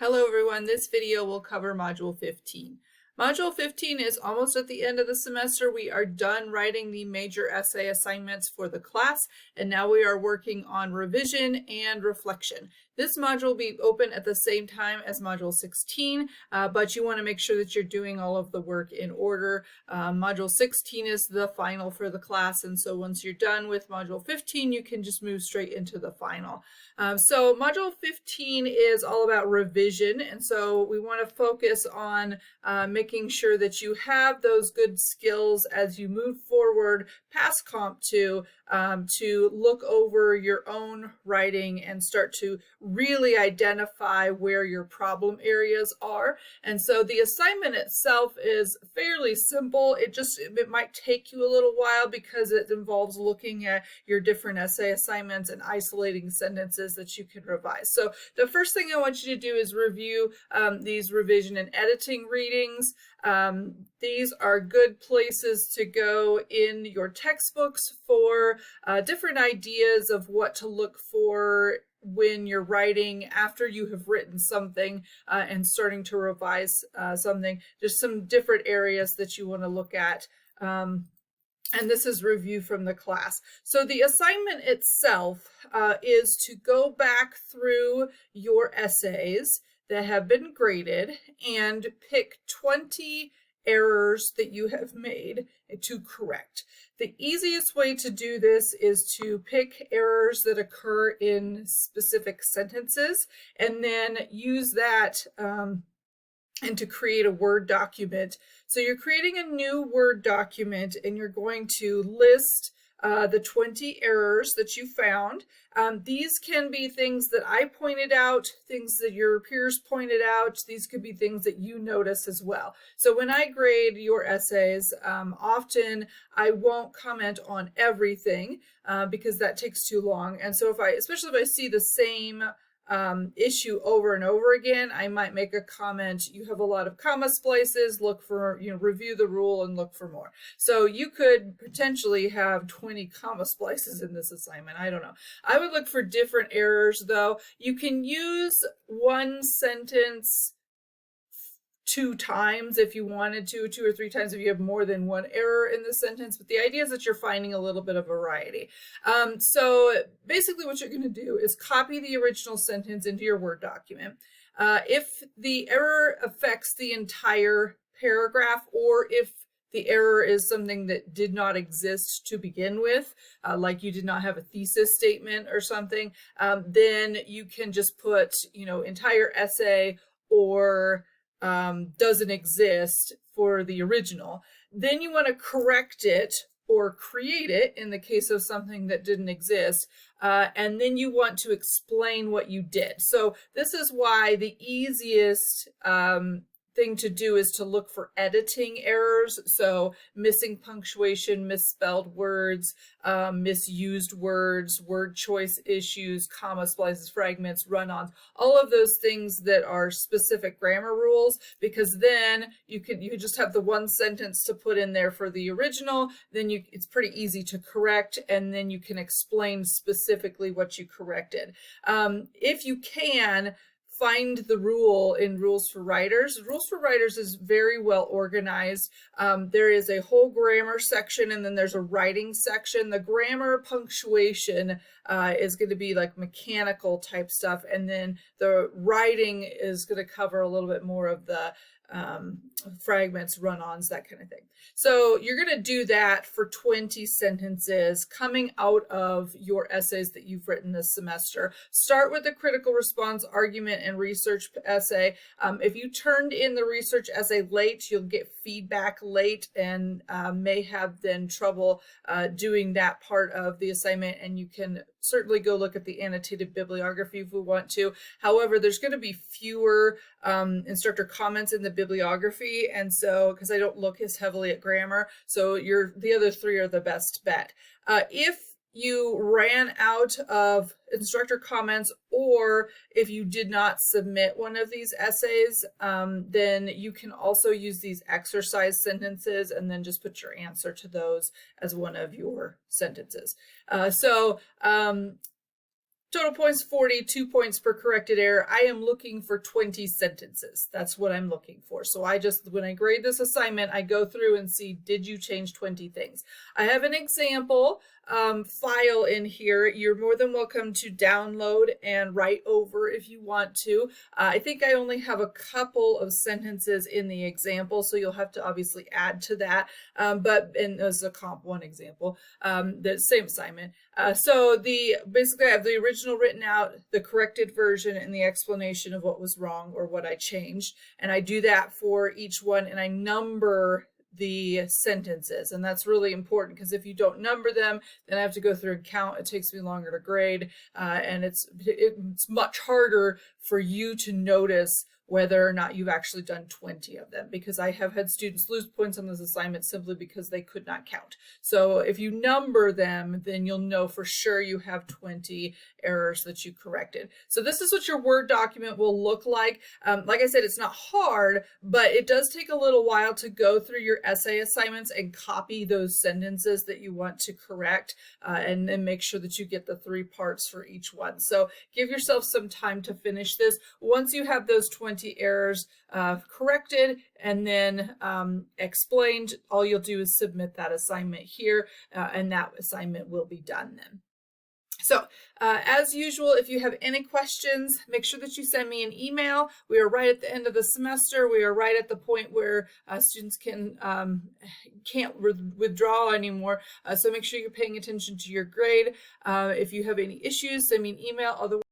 Hello everyone, this video will cover Module 15. Module 15 is almost at the end of the semester. We are done writing the major essay assignments for the class, and now we are working on revision and reflection. This module will be open at the same time as Module 16, but you want to make sure that you're doing all of the work in order. Module 16 is the final for the class, and so once you're done with Module 15, you can just move straight into the final. So Module 15 is all about revision, and so we want to focus on making sure that you have those good skills as you move forward past Comp 2 to look over your own writing and start to really identify where your problem areas are. And so the assignment itself is fairly simple. It might take you a little while because it involves looking at your different essay assignments and isolating sentences that you can revise. So the first thing I want you to do is review these revision and editing readings. These are good places to go in your textbooks for different ideas of what to look for when you're writing after you have written something and starting to revise something. There's some different areas that you want to look at. And this is review from the class. So the assignment itself is to go back through your essays that have been graded and pick 20 errors that you have made to correct. The easiest way to do this is to pick errors that occur in specific sentences and then use that and to create a Word document. So you're creating a new Word document and you're going to list the 20 errors that you found. These can be things that I pointed out, things that your peers pointed out. These could be things that you notice as well. So when I grade your essays, often I won't comment on everything because that takes too long. And so especially if I see the same issue over and over again, I might make a comment. You have a lot of comma splices, look for, review the rule and look for more. So you could potentially have 20 comma splices in this assignment. I don't know. I would look for different errors though. You can use one sentence 2 times if you wanted to, 2 or 3 times if you have more than one error in the sentence, but the idea is that you're finding a little bit of variety. So basically what you're going to do is copy the original sentence into your Word document. If the error affects the entire paragraph, or if the error is something that did not exist to begin with, like you did not have a thesis statement or something, then you can just put, entire essay or doesn't exist for the original. Then you want to correct it or create it in the case of something that didn't exist, and then you want to explain what you did. So this is why the easiest thing to do is to look for editing errors. So missing punctuation, misspelled words, misused words, word choice issues, comma splices, fragments, run-ons, all of those things that are specific grammar rules, because then you just have the one sentence to put in there for the original, then it's pretty easy to correct, and then you can explain specifically what you corrected. If you can, find the rule in Rules for Writers. Rules for Writers is very well organized. There is a whole grammar section and then there's a writing section. The grammar punctuation is going to be like mechanical type stuff, and then the writing is going to cover a little bit more of the fragments, run-ons, that kind of thing. So you're going to do that for 20 sentences coming out of your essays that you've written this semester. Start with the critical response, argument, and research essay. If you turned in the research essay late, you'll get feedback late and may have then trouble doing that part of the assignment, and you can certainly go look at the annotated bibliography if we want to. However, there's going to be fewer instructor comments in the bibliography, and so because I don't look as heavily at grammar, so the other 3 are the best bet. If you ran out of instructor comments, or if you did not submit one of these essays, then you can also use these exercise sentences and then just put your answer to those as one of your sentences. Total points 40, 2 points per corrected error. I am looking for 20 sentences. That's what I'm looking for. So when I grade this assignment, I go through and see, did you change 20 things? I have an example file in here. You're more than welcome to download and write over if you want to. I think I only have a couple of sentences in the example, so you'll have to obviously add to that. And as a Comp 1 example, the same assignment. Basically I have the original written out, the corrected version, and the explanation of what was wrong or what I changed. And I do that for each one, and I number the sentences, and that's really important because if you don't number them, then I have to go through and count. It takes me longer to grade, and it's much harder for you to notice whether or not you've actually done 20 of them, because I have had students lose points on this assignment simply because they could not count. So if you number them, then you'll know for sure you have 20 errors that you corrected. So this is what your Word document will look like. Like I said, it's not hard, but it does take a little while to go through your essay assignments and copy those sentences that you want to correct, and then make sure that you get the 3 parts for each one. So give yourself some time to finish this. Once you have those 20 errors corrected and then explained, all you'll do is submit that assignment here, and that assignment will be done then. So as usual, if you have any questions, make sure that you send me an email. We are right at the end of the semester. We are right at the point where students can't withdraw anymore. So make sure you're paying attention to your grade. If you have any issues, send me an email. Otherwise,